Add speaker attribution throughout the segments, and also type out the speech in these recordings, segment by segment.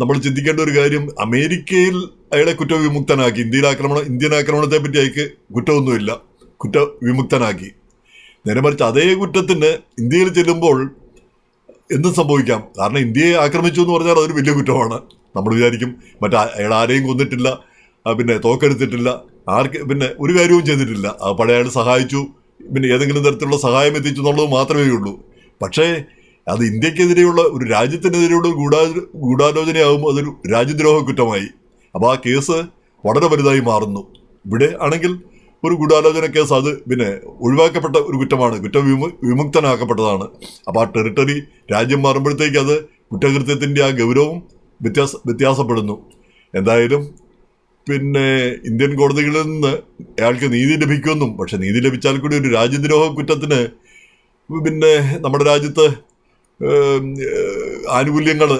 Speaker 1: നമ്മൾ ചിന്തിക്കേണ്ട ഒരു കാര്യം, അമേരിക്കയിൽ അയാളെ കുറ്റവിമുക്തനാക്കി. ഇന്ത്യൻ ആക്രമണത്തെ പറ്റി അയാൾക്ക് കുറ്റമൊന്നുമില്ല, കുറ്റവിമുക്തനാക്കി. നേരെ മറിച്ച് അതേ കുറ്റത്തിന് ഇന്ത്യയിൽ ചെല്ലുമ്പോൾ എന്തും സംഭവിക്കാം. കാരണം ഇന്ത്യയെ ആക്രമിച്ചു എന്ന് പറഞ്ഞാൽ അതൊരു വലിയ കുറ്റമാണ്. നമ്മൾ വിചാരിക്കും അയാൾ ആരെയും കൊന്നിട്ടില്ല, പിന്നെ തോക്കെടുത്തിട്ടില്ല, പിന്നെ ഒരു കാര്യവും ചെയ്തിട്ടില്ല, പഴയ അയാൾ സഹായിച്ചു, പിന്നെ ഏതെങ്കിലും തരത്തിലുള്ള സഹായം എത്തിച്ചു എന്നുള്ളത് മാത്രമേ ഉള്ളൂ. പക്ഷേ അത് ഇന്ത്യക്കെതിരെയുള്ള ഒരു രാജ്യത്തിനെതിരെയുള്ള ഗൂഢാലോചനയാകുമ്പോൾ അതൊരു രാജ്യദ്രോഹ കുറ്റമായി. അപ്പോൾ ആ കേസ് വളരെ വലുതായി മാറുന്നു. ഇവിടെ ആണെങ്കിൽ ഒരു ഗൂഢാലോചന കേസ്, അത് പിന്നെ ഒഴിവാക്കപ്പെട്ട ഒരു കുറ്റമാണ്, വിമുക്തനാക്കപ്പെട്ടതാണ്. അപ്പോൾ ആ ടെറിട്ടറി രാജ്യം മാറുമ്പോഴത്തേക്ക് അത് കുറ്റകൃത്യത്തിൻ്റെ ആ ഗൗരവം വ്യത്യാസപ്പെടുന്നു. എന്തായാലും പിന്നെ ഇന്ത്യൻ കോടതികളിൽ നിന്ന് അയാൾക്ക് നീതി ലഭിക്കുമെന്നും, പക്ഷെ നീതി ലഭിച്ചാൽ കൂടി ഒരു രാജ്യദ്രോഹ കുറ്റത്തിന് പിന്നെ നമ്മുടെ രാജ്യത്ത് ആനുകൂല്യങ്ങൾ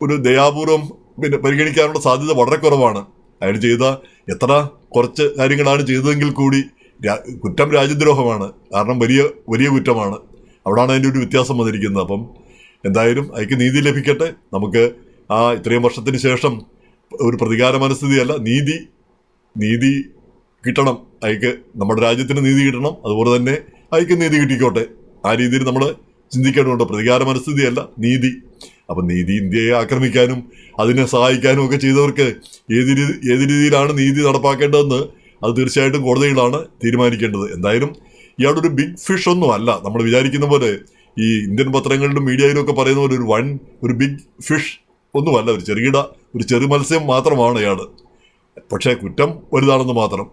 Speaker 1: ഒരു ദയാപൂർവം പിന്നെ പരിഗണിക്കാനുള്ള സാധ്യത വളരെ കുറവാണ്. അയാൾ ചെയ്ത കുറച്ച് കാര്യങ്ങളാണ് ചെയ്തതെങ്കിൽ കൂടി കുറ്റം രാജ്യദ്രോഹമാണ്. കാരണം വലിയ കുറ്റമാണ്. അവിടാണ് അതിൻ്റെ ഒരു വ്യത്യാസം വന്നിരിക്കുന്നത്. അപ്പം എന്തായാലും അയാൾക്ക് നീതി ലഭിക്കട്ടെ. നമുക്ക് ഇത്രയും വർഷത്തിന് ശേഷം ഒരു പ്രതികാര മനസ്ഥിതിയല്ല, നീതി കിട്ടണം അയാൾക്ക്. നമ്മുടെ രാജ്യത്തിന് നീതി കിട്ടണം, അതുപോലെ തന്നെ അയാൾക്ക് നീതി കിട്ടിക്കോട്ടെ. ആ രീതിയിൽ നമ്മൾ ചിന്തിക്കേണ്ടതുണ്ട്. പ്രതികാര മനസ്ഥിതിയല്ല, നീതി. അപ്പം ഇന്ത്യയെ ആക്രമിക്കാനും അതിനെ സഹായിക്കാനും ഒക്കെ ചെയ്തവർക്ക് ഏത് രീതിയിലാണ് നീതി നടപ്പാക്കേണ്ടതെന്ന് അത് തീർച്ചയായിട്ടും കോടതികളാണ് തീരുമാനിക്കേണ്ടത്. എന്തായാലും ഇയാളൊരു ബിഗ് ഫിഷ് ഒന്നും അല്ല. നമ്മൾ വിചാരിക്കുന്ന പോലെ ഈ ഇന്ത്യൻ പത്രങ്ങളിലും മീഡിയയിലും ഒക്കെ പറയുന്ന പോലെ ഒരു ബിഗ് ഫിഷ് ഒന്നുമല്ല. ഒരു ചെറു മത്സ്യം മാത്രമാണ് അയാൾ. പക്ഷേ കുറ്റം വലുതാണെന്ന് മാത്രം.